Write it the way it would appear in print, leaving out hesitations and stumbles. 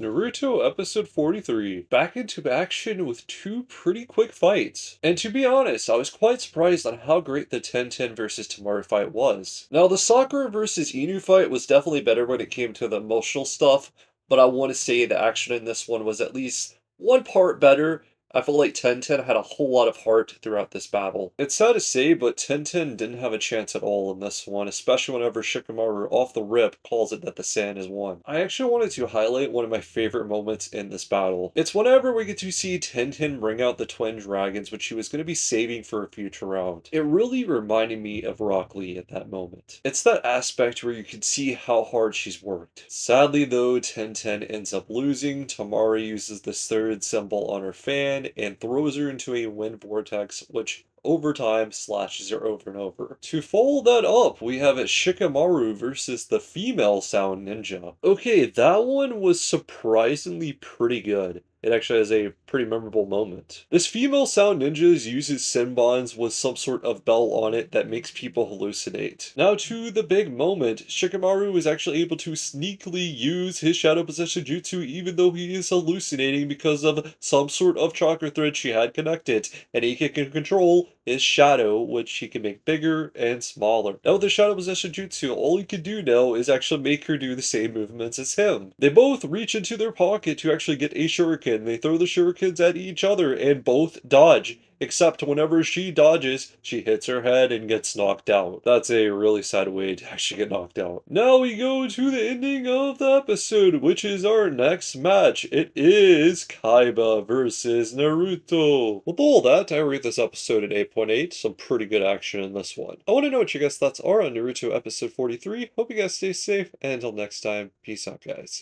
Naruto episode 43, back into action with two pretty quick fights. And to be honest, I was quite surprised on how great the 10-10 versus Tamaru fight was. Now, the Sakura versus Inu fight was definitely better when it came to the emotional stuff, but I want to say the action in this one was at least one part better. I feel like 10-10 had a whole lot of heart throughout this battle. It's sad to say, but 10-10 didn't have a chance at all in this one, especially whenever Shikamaru off the rip calls it that the sand is won. I actually wanted to highlight one of my favorite moments in this battle. It's whenever we get to see 10-10 bring out the twin dragons, which he was going to be saving for a future round. It really reminded me of Rock Lee at that moment. It's that aspect where you can see how hard she's worked. Sadly though, 10-10 ends up losing. Tamara uses this third symbol on her fan and throws her into a wind vortex, which over time slashes her over and over. To follow that up, we have Shikamaru versus the female Sound Ninja. Okay, that one was surprisingly pretty good. It actually has a pretty memorable moment. This female Sound Ninja uses Senbons with some sort of bell on it that makes people hallucinate. Now to the big moment, Shikamaru is actually able to sneakily use his Shadow Possession Jutsu even though he is hallucinating because of some sort of chakra thread she had connected, and he can control his shadow, which he can make bigger and smaller. Now with the Shadow Possession Jutsu, all he can do now is actually make her do the same movements as him. They both reach into their pocket to actually get a shuriken. They throw the shurikens at each other and both dodge. Except whenever she dodges, she hits her head and gets knocked out. That's a really sad way to actually get knocked out. Now we go to the ending of the episode, which is our next match. It is Kaiba versus Naruto. With all that, I rate this episode at 8.8. Some pretty good action in this one. I want to know what your guys' thoughts are on Naruto episode 43. Hope you guys stay safe, and until next time, peace out, guys.